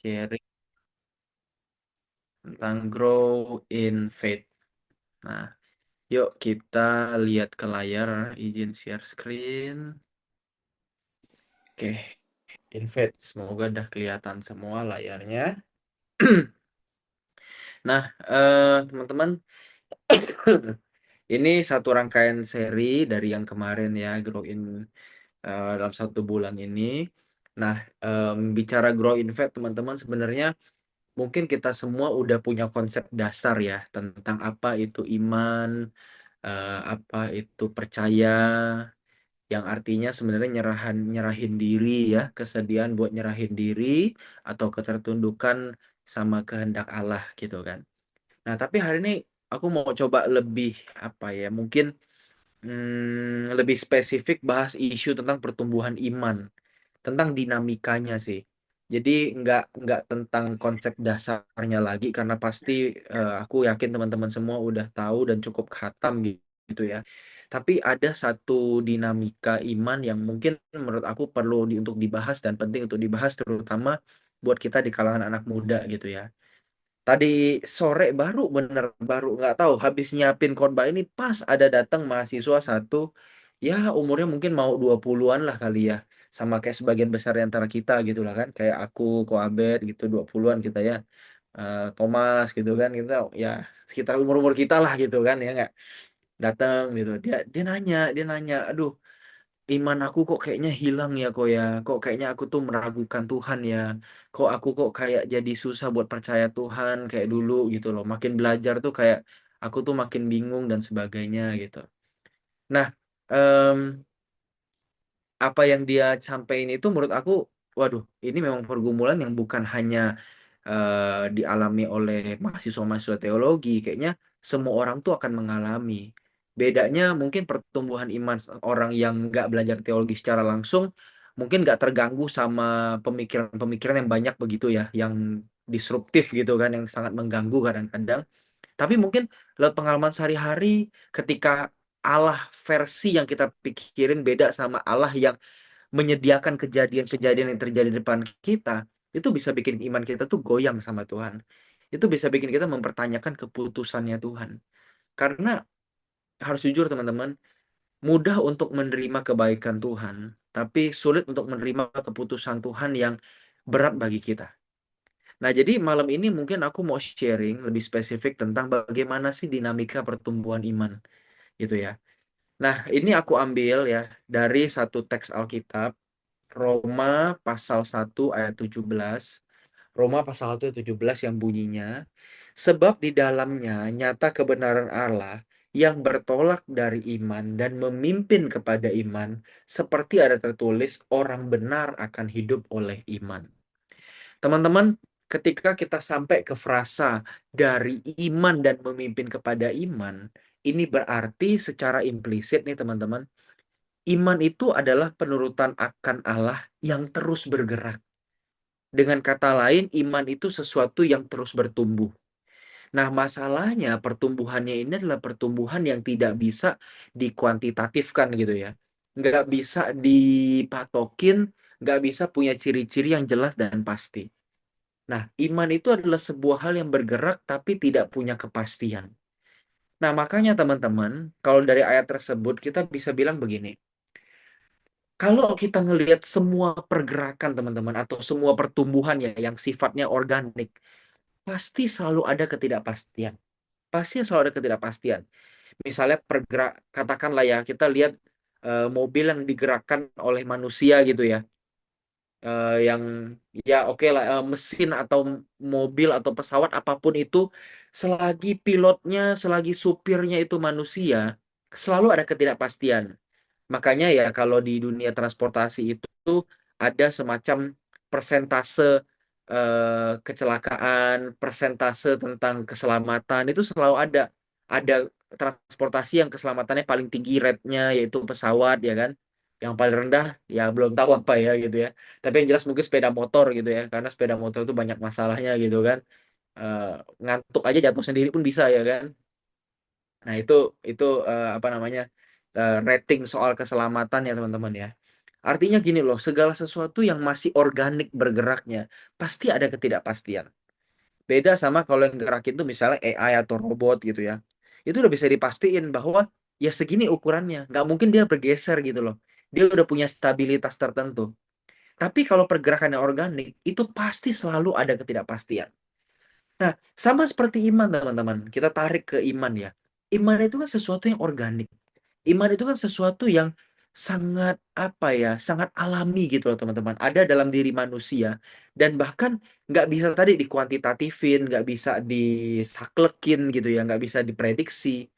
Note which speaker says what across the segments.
Speaker 1: sharing tentang grow in faith. Nah, yuk kita lihat ke layar, izin share screen. Oke, in faith, semoga udah kelihatan semua layarnya. Nah, teman-teman, ini satu rangkaian seri dari yang kemarin ya, grow in dalam 1 bulan ini. Nah, bicara grow in faith, teman-teman, sebenarnya mungkin kita semua udah punya konsep dasar ya tentang apa itu iman, apa itu percaya, yang artinya sebenarnya nyerahin diri ya, kesediaan buat nyerahin diri atau ketertundukan sama kehendak Allah gitu kan. Nah, tapi hari ini aku mau coba lebih apa ya, mungkin lebih spesifik bahas isu tentang pertumbuhan iman, tentang dinamikanya sih. Jadi nggak tentang konsep dasarnya lagi karena pasti aku yakin teman-teman semua udah tahu dan cukup khatam gitu ya. Tapi ada satu dinamika iman yang mungkin menurut aku perlu untuk dibahas dan penting untuk dibahas terutama buat kita di kalangan anak muda gitu ya. Tadi sore baru nggak tahu habis nyiapin khotbah ini pas ada datang mahasiswa satu ya umurnya mungkin mau 20-an lah kali ya, sama kayak sebagian besar di antara kita gitu lah kan, kayak aku, Koabet gitu 20-an kita ya. Thomas gitu kan kita ya sekitar umur-umur kita lah gitu kan ya nggak, datang gitu dia nanya aduh, iman aku kok kayaknya hilang ya, kok kayaknya aku tuh meragukan Tuhan ya, kok kayak jadi susah buat percaya Tuhan kayak dulu gitu loh, makin belajar tuh kayak aku tuh makin bingung dan sebagainya gitu. Nah, em, apa yang dia sampaikan itu menurut aku, waduh, ini memang pergumulan yang bukan hanya dialami oleh mahasiswa-mahasiswa teologi, kayaknya semua orang tuh akan mengalami. Bedanya mungkin pertumbuhan iman orang yang nggak belajar teologi secara langsung, mungkin nggak terganggu sama pemikiran-pemikiran yang banyak begitu ya, yang disruptif gitu kan, yang sangat mengganggu kadang-kadang. Tapi mungkin lewat pengalaman sehari-hari, ketika Allah versi yang kita pikirin beda sama Allah yang menyediakan kejadian-kejadian yang terjadi di depan kita, itu bisa bikin iman kita tuh goyang sama Tuhan. Itu bisa bikin kita mempertanyakan keputusannya Tuhan. Karena harus jujur teman-teman, mudah untuk menerima kebaikan Tuhan, tapi sulit untuk menerima keputusan Tuhan yang berat bagi kita. Nah, jadi malam ini mungkin aku mau sharing lebih spesifik tentang bagaimana sih dinamika pertumbuhan iman gitu ya. Nah, ini aku ambil ya dari satu teks Alkitab, Roma pasal 1 ayat 17. Roma pasal 1 ayat 17 yang bunyinya, sebab di dalamnya nyata kebenaran Allah yang bertolak dari iman dan memimpin kepada iman, seperti ada tertulis, orang benar akan hidup oleh iman. Teman-teman, ketika kita sampai ke frasa dari iman dan memimpin kepada iman, ini berarti secara implisit nih teman-teman, iman itu adalah penurutan akan Allah yang terus bergerak. Dengan kata lain, iman itu sesuatu yang terus bertumbuh. Nah, masalahnya pertumbuhannya ini adalah pertumbuhan yang tidak bisa dikuantitatifkan gitu ya. Nggak bisa dipatokin, nggak bisa punya ciri-ciri yang jelas dan pasti. Nah, iman itu adalah sebuah hal yang bergerak tapi tidak punya kepastian. Nah, makanya teman-teman, kalau dari ayat tersebut kita bisa bilang begini. Kalau kita ngelihat semua pergerakan teman-teman atau semua pertumbuhan ya yang sifatnya organik, pasti selalu ada ketidakpastian. Pasti selalu ada ketidakpastian. Misalnya katakanlah ya kita lihat mobil yang digerakkan oleh manusia gitu ya. Yang ya oke lah, mesin atau mobil atau pesawat apapun itu, selagi pilotnya, selagi supirnya itu manusia, selalu ada ketidakpastian. Makanya ya kalau di dunia transportasi itu ada semacam persentase kecelakaan, persentase tentang keselamatan itu selalu ada. Ada transportasi yang keselamatannya paling tinggi rate-nya yaitu pesawat ya kan. Yang paling rendah ya belum tahu apa ya gitu ya. Tapi yang jelas mungkin sepeda motor gitu ya, karena sepeda motor itu banyak masalahnya gitu kan. Eh, Ngantuk aja jatuh sendiri pun bisa ya kan. Nah, itu apa namanya? Rating soal keselamatan ya, teman-teman ya. Artinya gini loh, segala sesuatu yang masih organik bergeraknya, pasti ada ketidakpastian. Beda sama kalau yang gerakin tuh misalnya AI atau robot gitu ya. Itu udah bisa dipastiin bahwa ya segini ukurannya. Nggak mungkin dia bergeser gitu loh. Dia udah punya stabilitas tertentu. Tapi kalau pergerakannya organik, itu pasti selalu ada ketidakpastian. Nah, sama seperti iman teman-teman. Kita tarik ke iman ya. Iman itu kan sesuatu yang organik. Iman itu kan sesuatu yang sangat apa ya, sangat alami gitu loh teman-teman. Ada dalam diri manusia dan bahkan nggak bisa tadi dikuantitatifin, nggak bisa disaklekin gitu ya, nggak bisa diprediksi.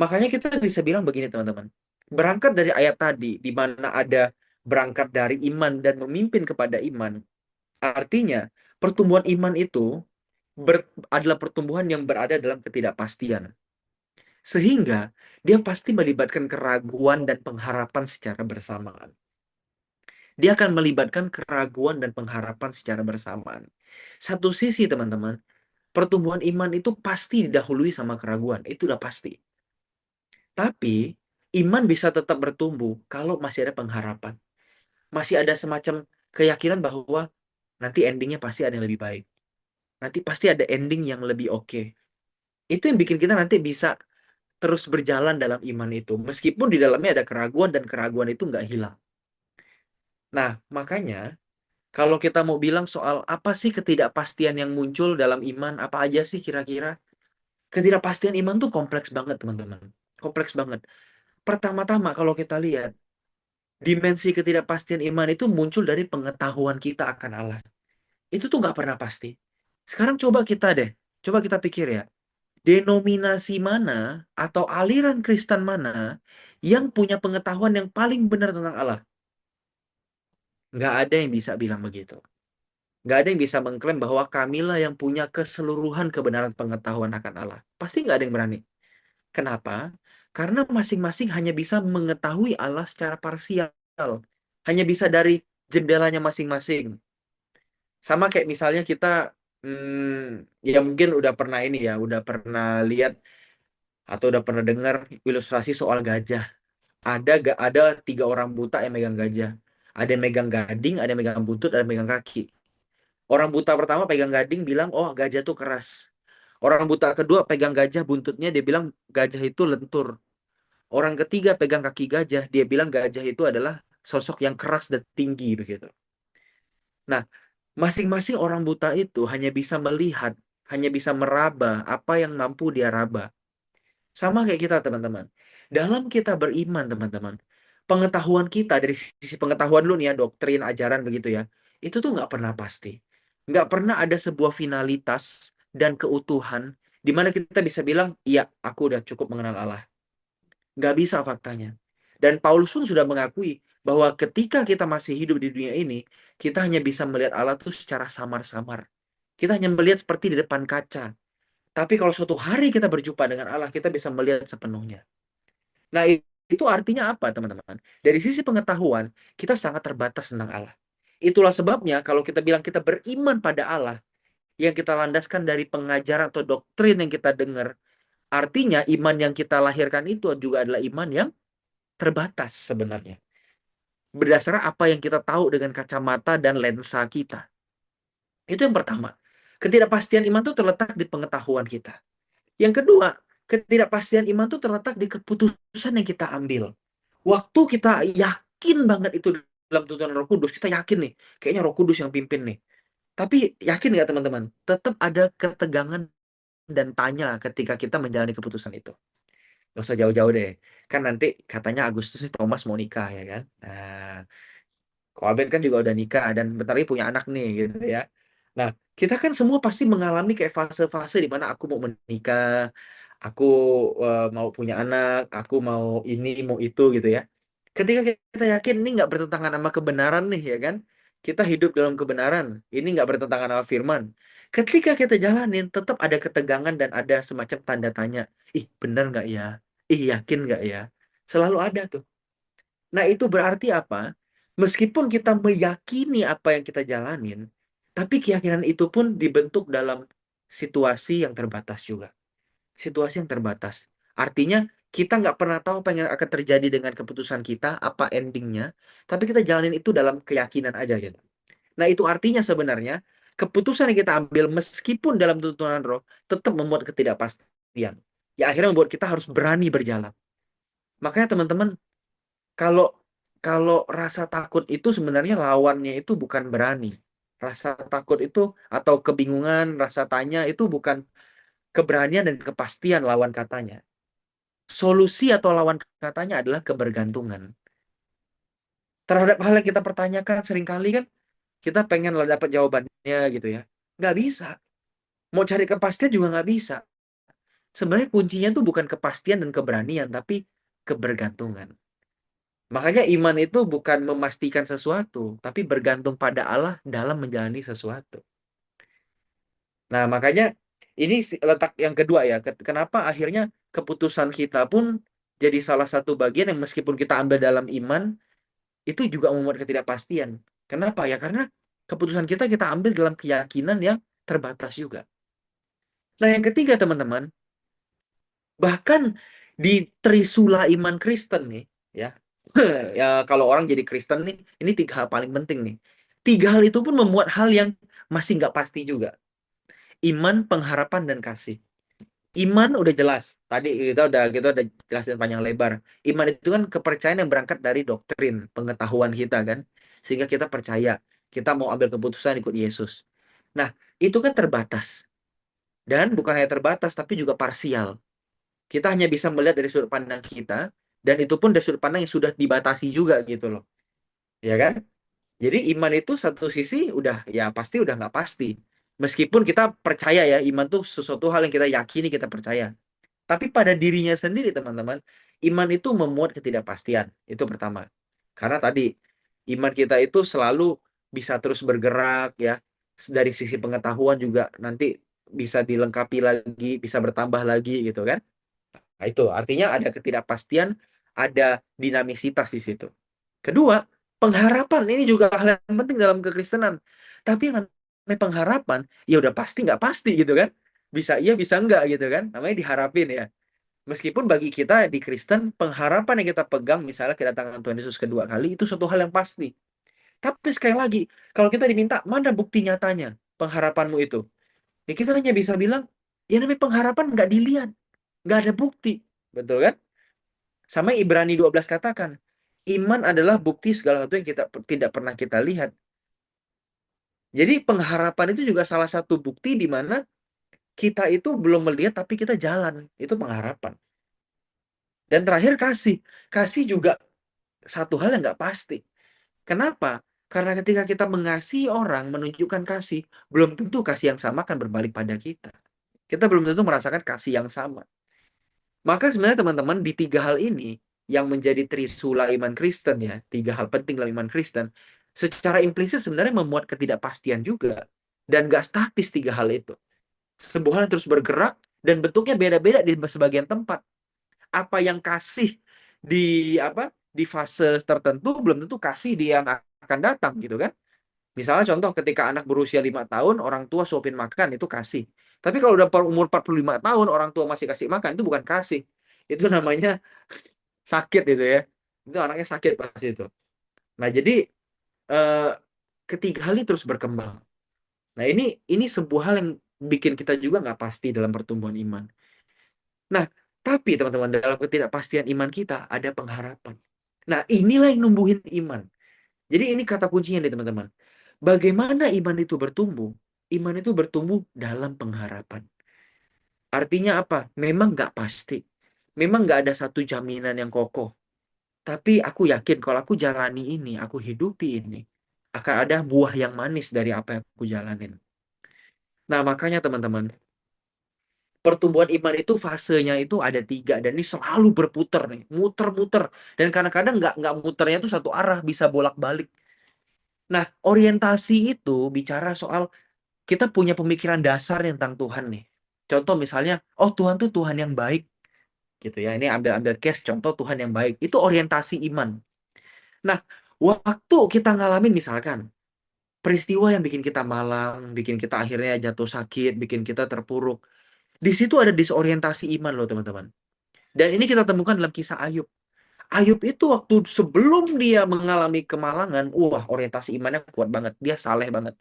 Speaker 1: Makanya kita bisa bilang begini teman-teman. Berangkat dari ayat tadi, di mana ada berangkat dari iman dan memimpin kepada iman. Artinya, pertumbuhan iman itu adalah pertumbuhan yang berada dalam ketidakpastian. Sehingga dia pasti melibatkan keraguan dan pengharapan secara bersamaan. Dia akan melibatkan keraguan dan pengharapan secara bersamaan. Satu sisi, teman-teman, pertumbuhan iman itu pasti didahului sama keraguan. Itu udah pasti. Tapi, iman bisa tetap bertumbuh kalau masih ada pengharapan. Masih ada semacam keyakinan bahwa nanti endingnya pasti ada yang lebih baik. Nanti pasti ada ending yang lebih oke. Itu yang bikin kita nanti bisa terus berjalan dalam iman itu. Meskipun di dalamnya ada keraguan dan keraguan itu nggak hilang. Nah, makanya kalau kita mau bilang soal apa sih ketidakpastian yang muncul dalam iman, apa aja sih kira-kira? Ketidakpastian iman tuh kompleks banget, teman-teman. Kompleks banget. Pertama-tama kalau kita lihat, dimensi ketidakpastian iman itu muncul dari pengetahuan kita akan Allah. Itu tuh nggak pernah pasti. Sekarang coba kita pikir ya. Denominasi mana atau aliran Kristen mana yang punya pengetahuan yang paling benar tentang Allah? Nggak ada yang bisa bilang begitu. Nggak ada yang bisa mengklaim bahwa kamilah yang punya keseluruhan kebenaran pengetahuan akan Allah. Pasti nggak ada yang berani. Kenapa? Karena masing-masing hanya bisa mengetahui Allah secara parsial. Hanya bisa dari jendelanya masing-masing. Sama kayak misalnya kita, ya mungkin udah pernah ini ya, udah pernah lihat atau udah pernah dengar ilustrasi soal gajah. Ada tiga orang buta yang megang gajah. Ada yang megang gading, ada yang megang buntut, ada yang megang kaki. Orang buta pertama pegang gading bilang, oh gajah tuh keras. Orang buta kedua pegang gajah buntutnya, dia bilang gajah itu lentur. Orang ketiga pegang kaki gajah, dia bilang gajah itu adalah sosok yang keras dan tinggi begitu. Nah, masing-masing orang buta itu hanya bisa melihat, hanya bisa meraba apa yang mampu dia raba. Sama kayak kita, teman-teman. Dalam kita beriman, teman-teman, pengetahuan kita dari sisi pengetahuan lu nih ya, doktrin, ajaran begitu ya, itu tuh nggak pernah pasti. Nggak pernah ada sebuah finalitas dan keutuhan di mana kita bisa bilang, iya, aku udah cukup mengenal Allah. Nggak bisa faktanya. Dan Paulus pun sudah mengakui bahwa ketika kita masih hidup di dunia ini, kita hanya bisa melihat Allah tuh secara samar-samar. Kita hanya melihat seperti di depan kaca. Tapi kalau suatu hari kita berjumpa dengan Allah, kita bisa melihat sepenuhnya. Nah, itu artinya apa, teman-teman? Dari sisi pengetahuan, kita sangat terbatas tentang Allah. Itulah sebabnya kalau kita bilang kita beriman pada Allah, yang kita landaskan dari pengajaran atau doktrin yang kita dengar, artinya iman yang kita lahirkan itu juga adalah iman yang terbatas sebenarnya. Berdasarkan apa yang kita tahu dengan kacamata dan lensa kita. Itu yang pertama. Ketidakpastian iman itu terletak di pengetahuan kita. Yang kedua, ketidakpastian iman itu terletak di keputusan yang kita ambil. Waktu kita yakin banget itu dalam tuntunan Roh Kudus, kita yakin nih, kayaknya Roh Kudus yang pimpin nih. Tapi yakin nggak teman-teman? Tetap ada ketegangan dan tanya ketika kita menjalani keputusan itu. Gak usah jauh-jauh deh. Kan nanti katanya Agustus nih Thomas mau nikah ya kan. Nah, Ko Abed kan juga udah nikah dan bentar lagi punya anak nih gitu ya. Nah, kita kan semua pasti mengalami kayak fase-fase di mana aku mau menikah, aku mau punya anak, aku mau ini, mau itu gitu ya. Ketika kita yakin ini nggak bertentangan sama kebenaran nih ya kan, kita hidup dalam kebenaran, ini nggak bertentangan sama firman. Ketika kita jalanin, tetap ada ketegangan dan ada semacam tanda tanya. Ih, bener nggak ya? Ih, yakin nggak ya? Selalu ada tuh. Nah, itu berarti apa? Meskipun kita meyakini apa yang kita jalanin, tapi keyakinan itu pun dibentuk dalam situasi yang terbatas juga. Situasi yang terbatas. Artinya Kita nggak pernah tahu apa yang akan terjadi dengan keputusan kita, apa endingnya, tapi kita jalanin itu dalam keyakinan aja gitu. Nah, itu artinya sebenarnya keputusan yang kita ambil meskipun dalam tuntunan roh tetap membuat ketidakpastian. Ya akhirnya membuat kita harus berani berjalan. Makanya teman-teman, kalau kalau rasa takut itu sebenarnya lawannya itu bukan berani. Rasa takut itu atau kebingungan, rasa tanya itu bukan keberanian dan kepastian lawan katanya. Solusi atau lawan katanya adalah kebergantungan. Terhadap hal yang kita pertanyakan seringkali kan kita pengen lah dapat jawabannya gitu ya. Nggak bisa. Mau cari kepastian juga nggak bisa. Sebenarnya kuncinya tuh bukan kepastian dan keberanian, tapi kebergantungan. Makanya iman itu bukan memastikan sesuatu, tapi bergantung pada Allah dalam menjalani sesuatu. Nah, makanya ini letak yang kedua ya. Kenapa akhirnya keputusan kita pun jadi salah satu bagian yang meskipun kita ambil dalam iman, itu juga membuat ketidakpastian. Kenapa ya? Karena keputusan kita ambil dalam keyakinan yang terbatas juga. Nah, yang ketiga teman-teman, bahkan di Trisula iman Kristen nih, ya, ya kalau orang jadi Kristen nih, ini tiga hal paling penting nih. Tiga hal itu pun memuat hal yang masih nggak pasti juga. Iman, pengharapan, dan kasih. Iman udah jelas. Tadi kita udah jelasin panjang lebar. Iman itu kan kepercayaan yang berangkat dari doktrin, pengetahuan kita kan. Sehingga kita percaya, kita mau ambil keputusan ikut Yesus. Nah, itu kan terbatas. Dan bukan hanya terbatas, tapi juga parsial. Kita hanya bisa melihat dari sudut pandang kita, dan itu pun dari sudut pandang yang sudah dibatasi juga gitu loh. Ya kan? Jadi iman itu satu sisi udah ya pasti udah nggak pasti. Meskipun kita percaya ya, iman tuh sesuatu hal yang kita yakini, kita percaya. Tapi pada dirinya sendiri, teman-teman, iman itu memuat ketidakpastian. Itu pertama. Karena tadi, iman kita itu selalu bisa terus bergerak, ya. Dari sisi pengetahuan juga nanti bisa dilengkapi lagi, bisa bertambah lagi, gitu kan. Nah, itu artinya ada ketidakpastian, ada dinamisitas di situ. Kedua, pengharapan. Ini juga hal yang penting dalam kekristenan. Tapi yang namanya pengharapan, ya udah pasti nggak pasti gitu kan. Bisa iya, bisa enggak gitu kan. Namanya diharapin ya. Meskipun bagi kita di Kristen, pengharapan yang kita pegang, misalnya kedatangan Tuhan Yesus kedua kali, itu suatu hal yang pasti. Tapi sekali lagi, kalau kita diminta, mana bukti nyatanya pengharapanmu itu? Ya kita hanya bisa bilang, ya namanya pengharapan nggak dilihat, nggak ada bukti. Betul kan? Sama Ibrani 12 katakan, iman adalah bukti segala sesuatu yang kita tidak pernah kita lihat. Jadi pengharapan itu juga salah satu bukti di mana kita itu belum melihat tapi kita jalan. Itu pengharapan. Dan terakhir kasih. Kasih juga satu hal yang nggak pasti. Kenapa? Karena ketika kita mengasihi orang, menunjukkan kasih, belum tentu kasih yang sama akan berbalik pada kita. Kita belum tentu merasakan kasih yang sama. Maka sebenarnya teman-teman, di tiga hal ini yang menjadi trisula iman Kristen ya, tiga hal penting dalam iman Kristen, secara implisit sebenarnya memuat ketidakpastian juga. Dan gak statis tiga hal itu. Sebuah hal yang terus bergerak dan bentuknya beda-beda di sebagian tempat. Apa yang kasih di fase tertentu belum tentu kasih di yang akan datang gitu kan. Misalnya contoh ketika anak berusia 5 tahun orang tua suapin makan itu kasih. Tapi kalau udah umur 45 tahun orang tua masih kasih makan itu bukan kasih. Itu namanya sakit itu ya. Itu anaknya sakit pasti itu. Nah, jadi eh, ketiga hal ini terus berkembang. Nah, ini sebuah hal yang bikin kita juga nggak pasti dalam pertumbuhan iman. Nah, tapi teman-teman, dalam ketidakpastian iman kita ada pengharapan. Nah, inilah yang numbuhin iman. Jadi ini kata kuncinya nih teman-teman. Bagaimana iman itu bertumbuh? Iman itu bertumbuh dalam pengharapan. Artinya apa? Memang nggak pasti. Memang nggak ada satu jaminan yang kokoh. Tapi aku yakin kalau aku jalani ini, aku hidupi ini, akan ada buah yang manis dari apa yang aku jalanin. Nah, makanya teman-teman, pertumbuhan iman itu fasenya itu ada tiga dan ini selalu berputar nih, muter-muter dan kadang-kadang nggak muternya itu satu arah bisa bolak-balik. Nah, orientasi itu bicara soal kita punya pemikiran dasar tentang Tuhan nih. Contoh misalnya, oh Tuhan tuh Tuhan yang baik gitu ya. Ini ambil case contoh Tuhan yang baik. Itu orientasi iman. Nah, waktu kita ngalamin misalkan peristiwa yang bikin kita malang, bikin kita akhirnya jatuh sakit, bikin kita terpuruk. Di situ ada disorientasi iman loh teman-teman. Dan ini kita temukan dalam kisah Ayub. Ayub itu waktu sebelum dia mengalami kemalangan, wah orientasi imannya kuat banget. Dia saleh banget.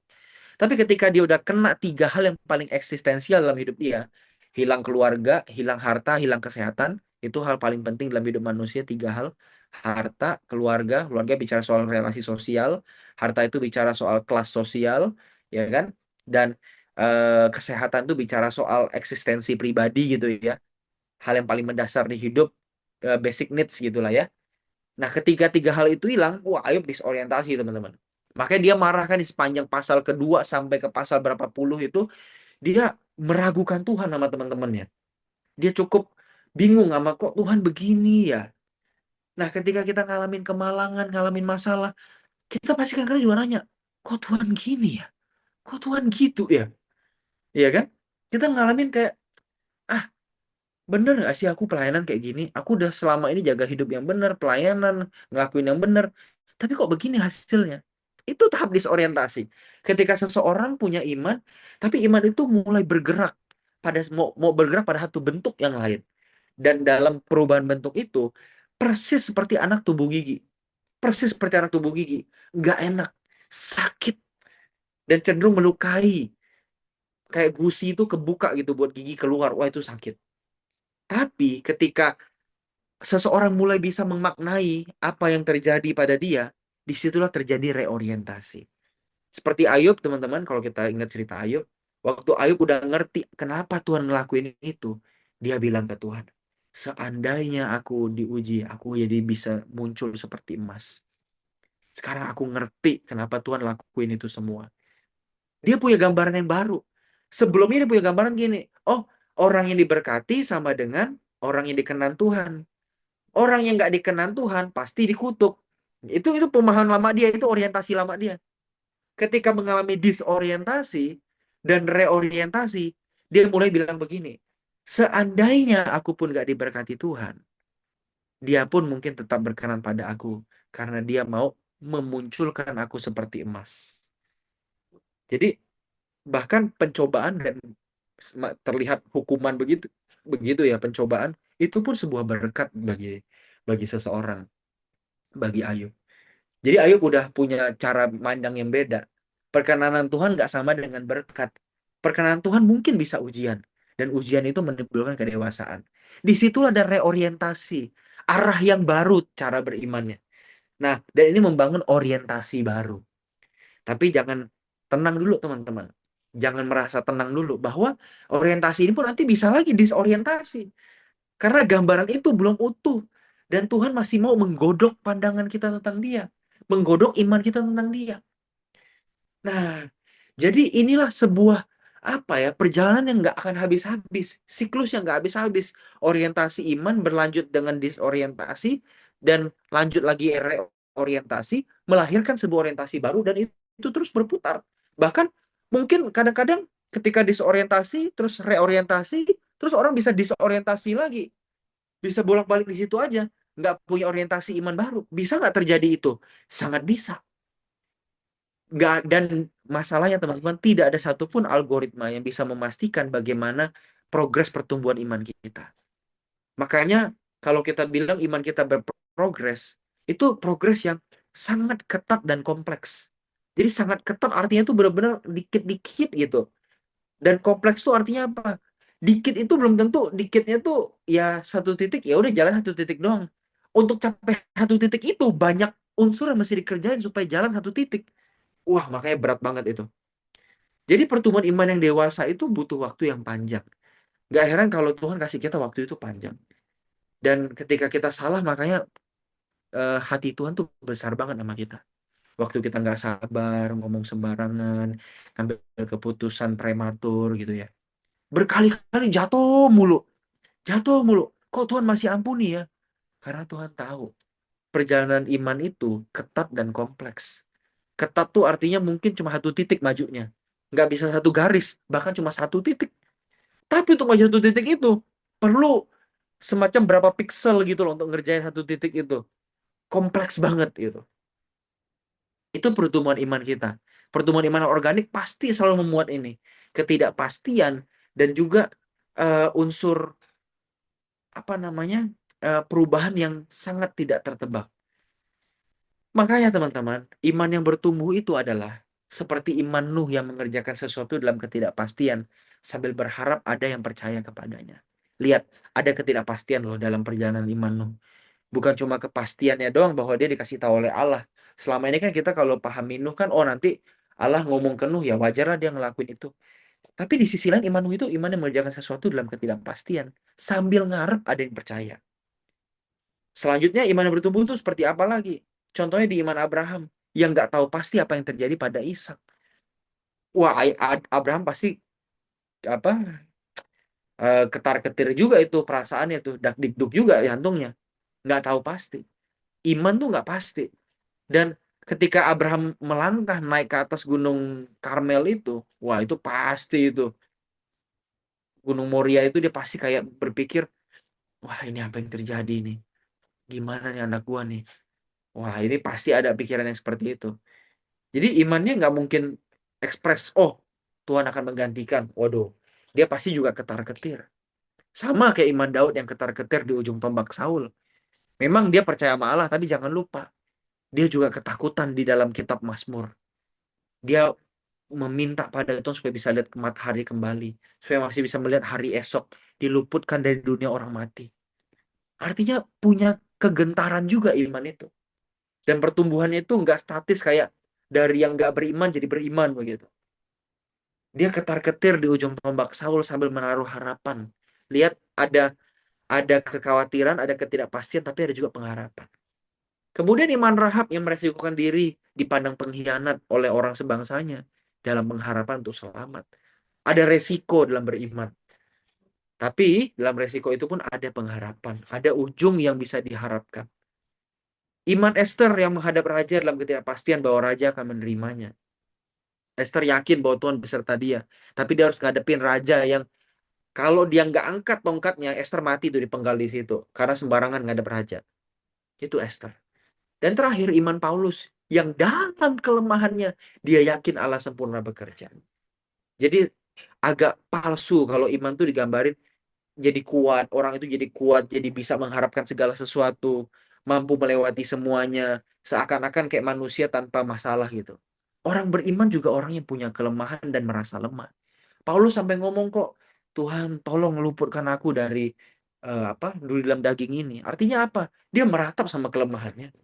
Speaker 1: Tapi ketika dia udah kena tiga hal yang paling eksistensial dalam hidup dia, hilang keluarga, hilang harta, hilang kesehatan, itu hal paling penting dalam hidup manusia, tiga hal. Harta, keluarga bicara soal relasi sosial, harta itu bicara soal kelas sosial, ya kan? Dan kesehatan itu bicara soal eksistensi pribadi gitu ya. Hal yang paling mendasar di hidup, basic needs gitulah ya. Nah, ketika tiga hal itu hilang, wah Ayub disorientasi teman-teman. Makanya dia marah kan di sepanjang pasal kedua sampai ke pasal berapa puluh itu, dia meragukan Tuhan sama teman-temannya. Dia cukup bingung sama kok Tuhan begini ya. Nah, ketika kita ngalamin kemalangan, ngalamin masalah, kita pasti kan juga nanya, kok Tuhan gini ya? Kok Tuhan gitu ya? Iya kan? Kita ngalamin kayak, ah bener gak sih aku pelayanan kayak gini? Aku udah selama ini jaga hidup yang bener, pelayanan, ngelakuin yang bener. Tapi kok begini hasilnya? Itu tahap disorientasi. Ketika seseorang punya iman, tapi iman itu mulai bergerak pada mau bergerak pada satu bentuk yang lain. Dan dalam perubahan bentuk itu, persis seperti anak tumbuh gigi. Persis seperti anak tumbuh gigi. Nggak enak, sakit, dan cenderung melukai. Kayak gusi itu kebuka gitu buat gigi keluar. Wah itu sakit. Tapi ketika seseorang mulai bisa memaknai apa yang terjadi pada dia, disitulah terjadi reorientasi. Seperti Ayub, teman-teman, kalau kita ingat cerita Ayub, waktu Ayub udah ngerti kenapa Tuhan ngelakuin itu, dia bilang ke Tuhan, seandainya aku diuji, aku jadi bisa muncul seperti emas. Sekarang aku ngerti kenapa Tuhan lakuin itu semua. Dia punya gambaran yang baru. Sebelumnya dia punya gambaran gini, oh orang yang diberkati sama dengan orang yang dikenan Tuhan. Orang yang nggak dikenan Tuhan pasti dikutuk. Itu pemahaman lama dia, itu orientasi lama dia. Ketika mengalami disorientasi dan reorientasi, dia mulai bilang begini, seandainya aku pun nggak diberkati Tuhan, dia pun mungkin tetap berkenan pada aku, karena dia mau memunculkan aku seperti emas. Jadi bahkan pencobaan dan terlihat hukuman begitu, begitu ya pencobaan, itu pun sebuah berkat bagi bagi seseorang, bagi Ayub. Jadi Ayub udah punya cara mandang yang beda. Perkenanan Tuhan nggak sama dengan berkat. Perkenanan Tuhan mungkin bisa ujian. Dan ujian itu menimbulkan kedewasaan. Disitulah ada reorientasi. Arah yang baru cara berimannya. Nah, dan ini membangun orientasi baru. Tapi jangan tenang dulu teman-teman. Jangan merasa tenang dulu. Bahwa orientasi ini pun nanti bisa lagi disorientasi. Karena gambaran itu belum utuh. Dan Tuhan masih mau menggodok pandangan kita tentang dia. Menggodok iman kita tentang dia. Nah, jadi inilah sebuah apa ya perjalanan yang nggak akan habis-habis, siklus yang nggak habis-habis. Orientasi iman berlanjut dengan disorientasi dan lanjut lagi reorientasi, melahirkan sebuah orientasi baru dan itu terus berputar. Bahkan mungkin kadang-kadang ketika disorientasi terus reorientasi, terus orang bisa disorientasi lagi, bisa bolak-balik di situ aja, nggak punya orientasi iman baru. Bisa nggak terjadi itu? Sangat bisa. Nggak, dan masalahnya teman-teman tidak ada satupun algoritma yang bisa memastikan bagaimana progres pertumbuhan iman kita. Makanya kalau kita bilang iman kita berprogres, itu progres yang sangat ketat dan kompleks. Jadi sangat ketat artinya itu benar-benar dikit-dikit gitu. Dan kompleks itu artinya apa? Dikit itu belum tentu, dikitnya tuh ya satu titik, ya udah jalan satu titik doang. Untuk capai satu titik itu banyak unsur yang mesti dikerjain supaya jalan satu titik. Wah, makanya berat banget itu. Jadi pertumbuhan iman yang dewasa itu butuh waktu yang panjang. Gak heran kalau Tuhan kasih kita waktu itu panjang. Dan ketika kita salah, makanya hati Tuhan tuh besar banget sama kita. Waktu kita nggak sabar, ngomong sembarangan, ambil keputusan prematur gitu ya. Berkali-kali jatuh mulu. Jatuh mulu. Kok Tuhan masih ampuni ya? Karena Tuhan tahu perjalanan iman itu ketat dan kompleks. Ketat tuh artinya mungkin cuma satu titik majunya. Nggak bisa satu garis, bahkan cuma satu titik. Tapi untuk maju satu titik itu, perlu semacam berapa piksel gitu loh untuk ngerjain satu titik itu. Kompleks banget gitu. Itu pertumbuhan iman kita. Pertumbuhan iman organik pasti selalu memuat ini. Ketidakpastian dan juga unsur apa namanya, perubahan yang sangat tidak tertebak. Makanya teman-teman, iman yang bertumbuh itu adalah seperti iman Nuh yang mengerjakan sesuatu dalam ketidakpastian sambil berharap ada yang percaya kepadanya. Lihat, ada ketidakpastian loh dalam perjalanan iman Nuh. Bukan cuma kepastiannya doang bahwa dia dikasih tahu oleh Allah. Selama ini kan kita kalau pahami Nuh kan, oh nanti Allah ngomong ke Nuh, ya wajarlah dia ngelakuin itu. Tapi di sisi lain iman Nuh itu iman yang mengerjakan sesuatu dalam ketidakpastian sambil ngarep ada yang percaya. Selanjutnya iman yang bertumbuh itu seperti apa lagi? Contohnya di iman Abraham yang nggak tahu pasti apa yang terjadi pada Ishak. Wah, Abraham pasti apa, ketar-ketir juga itu perasaannya tuh, dak dikduk juga jantungnya. Nggak tahu pasti. Iman tuh nggak pasti. Dan ketika Abraham melangkah naik ke atas Gunung Karmel itu, wah itu pasti itu. Gunung Moria itu dia pasti kayak berpikir, wah ini apa yang terjadi nih? Gimana nih anak gua nih? Wah ini pasti ada pikiran yang seperti itu. Jadi imannya nggak mungkin ekspres, oh Tuhan akan menggantikan. Waduh, dia pasti juga ketar-ketir. Sama kayak iman Daud yang ketar-ketir di ujung tombak Saul. Memang dia percaya sama Allah, tapi jangan lupa, dia juga ketakutan di dalam kitab Mazmur. Dia meminta pada Tuhan supaya bisa lihat matahari kembali, supaya masih bisa melihat hari esok, diluputkan dari dunia orang mati. Artinya punya kegentaran juga iman itu. Dan pertumbuhannya itu nggak statis kayak dari yang nggak beriman jadi beriman begitu. Dia ketar-ketir di ujung tombak Saul sambil menaruh harapan. Lihat, ada kekhawatiran, ada ketidakpastian, tapi ada juga pengharapan. Kemudian iman Rahab yang meresikukan diri dipandang pengkhianat oleh orang sebangsanya dalam pengharapan untuk selamat. Ada resiko dalam beriman. Tapi dalam resiko itu pun ada pengharapan. Ada ujung yang bisa diharapkan. Iman Esther yang menghadap raja dalam ketidakpastian bahwa raja akan menerimanya. Esther yakin bahwa Tuhan beserta dia. Tapi dia harus ngadepin raja yang kalau dia nggak angkat tongkatnya, Esther mati tuh dipenggal di situ. Karena sembarangan ngadep raja. Itu Esther. Dan terakhir iman Paulus yang dalam kelemahannya dia yakin Allah sempurna bekerja. Jadi agak palsu kalau iman tuh digambarin jadi kuat, orang itu jadi kuat, jadi bisa mengharapkan segala sesuatu, mampu melewati semuanya, seakan-akan kayak manusia tanpa masalah gitu. Orang beriman juga orang yang punya kelemahan dan merasa lemah. Paulus sampai ngomong kok, Tuhan tolong luputkan aku dari apa, duri dalam daging ini. Artinya apa? Dia meratap sama kelemahannya.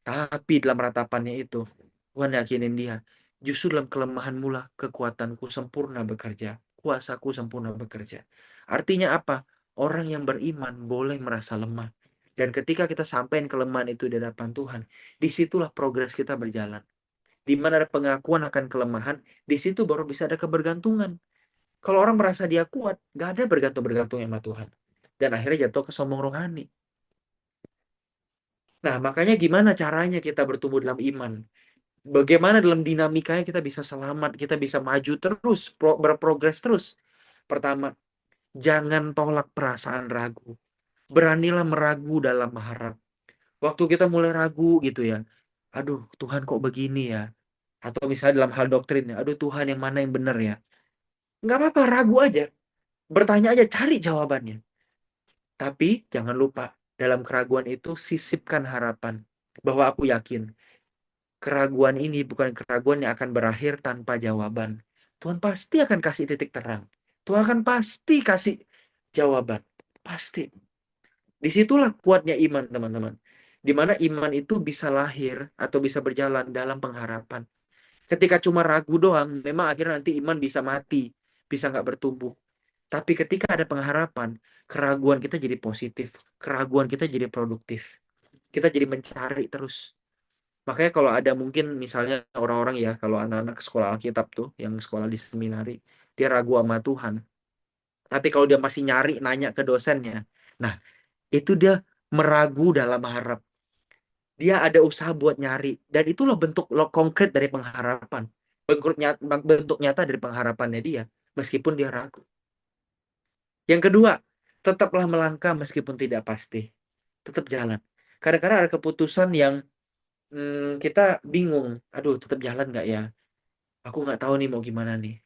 Speaker 1: Tapi dalam ratapannya itu, Tuhan yakinin dia, justru dalam kelemahanmu lah kekuatanku sempurna bekerja, kuasaku sempurna bekerja. Artinya apa? Orang yang beriman boleh merasa lemah. Dan ketika kita sampaikan kelemahan itu di hadapan Tuhan, disitulah progres kita berjalan. Di mana ada pengakuan akan kelemahan, di situ baru bisa ada kebergantungan. Kalau orang merasa dia kuat, gak ada bergantung-bergantung sama Tuhan. Dan akhirnya jatuh ke sombong rohani. Nah, makanya gimana caranya kita bertumbuh dalam iman? Bagaimana dalam dinamikanya kita bisa selamat, kita bisa maju terus, berprogres terus. Pertama, jangan tolak perasaan ragu. Beranilah meragu dalam harap. Waktu kita mulai ragu gitu ya, aduh Tuhan kok begini ya? Atau misalnya dalam hal doktrin ya, aduh Tuhan yang mana yang benar ya? Nggak apa-apa, ragu aja. Bertanya aja, cari jawabannya. Tapi jangan lupa, dalam keraguan itu sisipkan harapan. Bahwa aku yakin, keraguan ini bukan keraguan yang akan berakhir tanpa jawaban. Tuhan pasti akan kasih titik terang. Tuhan akan pasti kasih jawaban. Pasti. Disitulah kuatnya iman, teman-teman. Di mana iman itu bisa lahir atau bisa berjalan dalam pengharapan. Ketika cuma ragu doang, memang akhirnya nanti iman bisa mati, bisa nggak bertumbuh. Tapi ketika ada pengharapan, keraguan kita jadi positif, keraguan kita jadi produktif. Kita jadi mencari terus. Makanya kalau ada mungkin misalnya orang-orang ya, kalau anak-anak sekolah Alkitab tuh, yang sekolah di seminari, dia ragu sama Tuhan. Tapi kalau dia masih nyari, nanya ke dosennya. Nah, itu dia meragu dalam harap. Dia ada usaha buat nyari. Dan itulah bentuk lo konkret dari pengharapan. Bentuk nyata dari pengharapannya dia. Meskipun dia ragu. Yang kedua, tetaplah melangkah meskipun tidak pasti. Tetap jalan. Kadang-kadang ada keputusan yang kita bingung. Aduh, tetap jalan nggak ya? Aku nggak tahu nih mau gimana nih.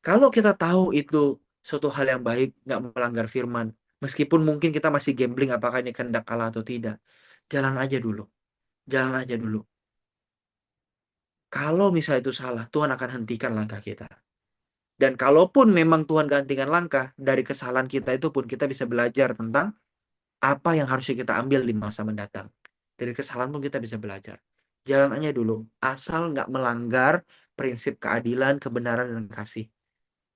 Speaker 1: Kalau kita tahu itu suatu hal yang baik, nggak melanggar firman, Meskipun mungkin kita masih gambling apakah ini kehendak Allah atau tidak. Jalan aja dulu. Jalan aja dulu. Kalau misalnya itu salah, Tuhan akan hentikan langkah kita. Dan kalaupun memang Tuhan gantikan langkah, dari kesalahan kita itu pun kita bisa belajar tentang apa yang harusnya kita ambil di masa mendatang. Dari kesalahan pun kita bisa belajar. Jalan aja dulu. Asal nggak melanggar prinsip keadilan, kebenaran, dan kasih.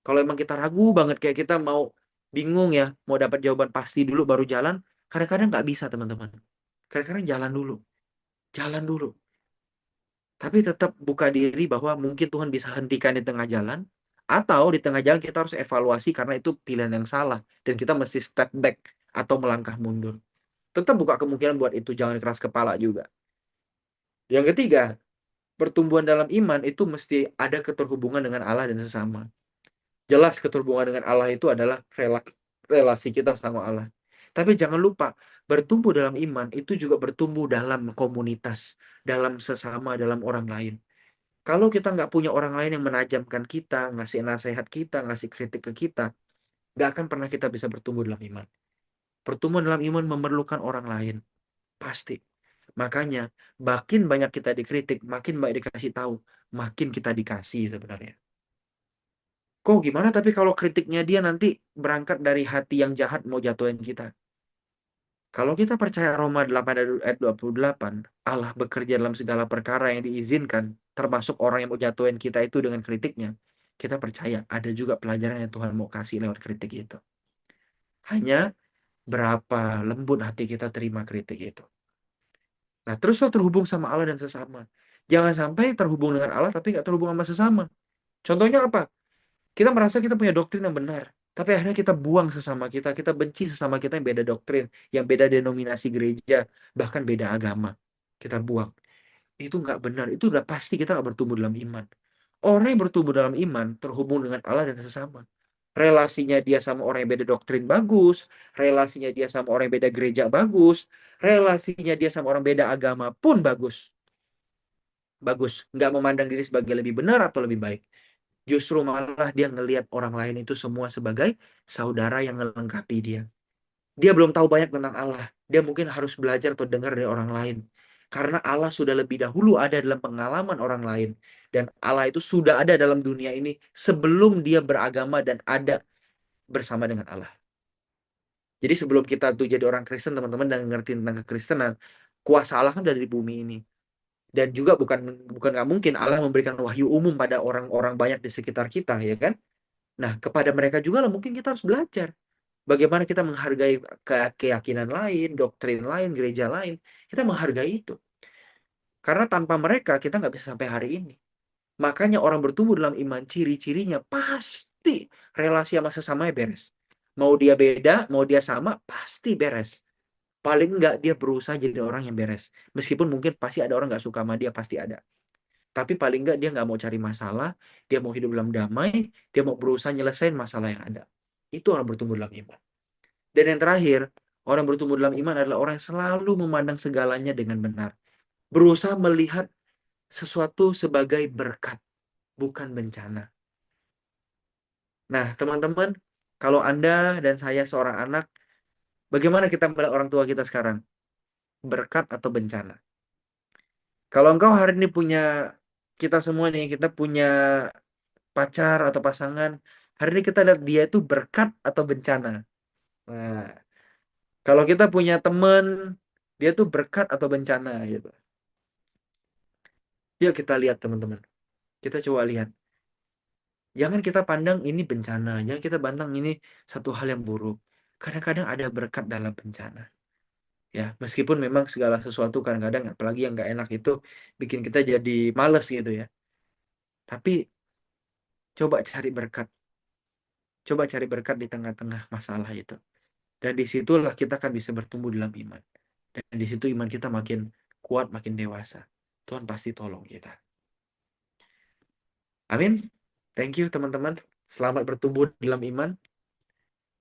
Speaker 1: Kalau emang kita ragu banget, kayak kita mau bingung ya, mau dapat jawaban pasti dulu baru jalan, kadang-kadang nggak bisa teman-teman. Kadang-kadang jalan dulu. Jalan dulu. Tapi tetap buka diri bahwa mungkin Tuhan bisa hentikan di tengah jalan, atau di tengah jalan kita harus evaluasi karena itu pilihan yang salah, dan kita mesti step back atau melangkah mundur. Tetap buka kemungkinan buat itu, jangan keras kepala juga. Yang ketiga, pertumbuhan dalam iman itu mesti ada keterhubungan dengan Allah dan sesama. Jelas keterhubungan dengan Allah itu adalah relasi kita sama Allah. Tapi jangan lupa, bertumbuh dalam iman itu juga bertumbuh dalam komunitas, dalam sesama, dalam orang lain. Kalau kita nggak punya orang lain yang menajamkan kita, ngasih nasihat kita, ngasih kritik ke kita, nggak akan pernah kita bisa bertumbuh dalam iman. Pertumbuhan dalam iman memerlukan orang lain, pasti. Makanya, makin banyak kita dikritik, makin banyak dikasih tahu, makin kita dikasih sebenarnya. Kok gimana tapi kalau kritiknya dia nanti berangkat dari hati yang jahat mau jatuhin kita? Kalau kita percaya Roma 8 ayat 28, Allah bekerja dalam segala perkara yang diizinkan, termasuk orang yang mau jatuhin kita itu dengan kritiknya, kita percaya ada juga pelajaran yang Tuhan mau kasih lewat kritik itu. Hanya berapa lembut hati kita terima kritik itu. Nah, terus lo terhubung sama Allah dan sesama. Jangan sampai terhubung dengan Allah tapi nggak terhubung sama sesama. Contohnya apa? Kita merasa kita punya doktrin yang benar, tapi akhirnya kita buang sesama kita benci sesama kita yang beda doktrin, yang beda denominasi gereja, bahkan beda agama. Kita buang. Itu nggak benar. Itu udah pasti kita nggak bertumbuh dalam iman. Orang yang bertumbuh dalam iman terhubung dengan Allah dan sesama. Relasinya dia sama orang yang beda doktrin bagus, relasinya dia sama orang yang beda gereja bagus, relasinya dia sama orang beda agama pun bagus. Bagus. Nggak memandang diri sebagai lebih benar atau lebih baik. Justru malah dia ngelihat orang lain itu semua sebagai saudara yang melengkapi dia. Dia belum tahu banyak tentang Allah. Dia mungkin harus belajar atau dengar dari orang lain. Karena Allah sudah lebih dahulu ada dalam pengalaman orang lain. Dan Allah itu sudah ada dalam dunia ini sebelum dia beragama dan ada bersama dengan Allah. Jadi sebelum kita tuh jadi orang Kristen, teman-teman, dan ngerti tentang kekristenan, kuasa Allah kan dari bumi ini. Dan juga bukan bukan nggak mungkin Allah memberikan wahyu umum pada orang-orang banyak di sekitar kita, ya kan? Nah, kepada mereka juga lah mungkin kita harus belajar. Bagaimana kita menghargai keyakinan lain, doktrin lain, gereja lain. Kita menghargai itu. Karena tanpa mereka kita nggak bisa sampai hari ini. Makanya orang bertumbuh dalam iman, ciri-cirinya pasti relasi sama sesamanya beres. Mau dia beda, mau dia sama, pasti beres. Paling nggak dia berusaha jadi orang yang beres. Meskipun mungkin pasti ada orang nggak suka sama dia, pasti ada. Tapi paling nggak dia nggak mau cari masalah, dia mau hidup dalam damai, dia mau berusaha nyelesain masalah yang ada. Itu orang bertumbuh dalam iman. Dan yang terakhir, orang bertumbuh dalam iman adalah orang yang selalu memandang segalanya dengan benar. Berusaha melihat sesuatu sebagai berkat, bukan bencana. Nah, teman-teman, kalau Anda dan saya seorang anak, bagaimana kita melihat orang tua kita sekarang? Berkat atau bencana? Kalau engkau hari ini punya, kita semua nih, kita punya pacar atau pasangan, hari ini kita lihat dia itu berkat atau bencana. Nah, kalau kita punya teman, dia tuh berkat atau bencana gitu. Yuk kita lihat teman-teman. Kita coba lihat. Jangan kita pandang ini bencana. Jangan kita pandang ini satu hal yang buruk. Kadang-kadang ada berkat dalam bencana. Ya, meskipun memang segala sesuatu kadang-kadang, apalagi yang nggak enak itu, bikin kita jadi males gitu ya. Tapi coba cari berkat. Coba cari berkat di tengah-tengah masalah itu. Dan disitulah kita akan bisa bertumbuh dalam iman. Dan di situ iman kita makin kuat, makin dewasa. Tuhan pasti tolong kita. Amin. Thank you teman-teman. Selamat bertumbuh dalam iman.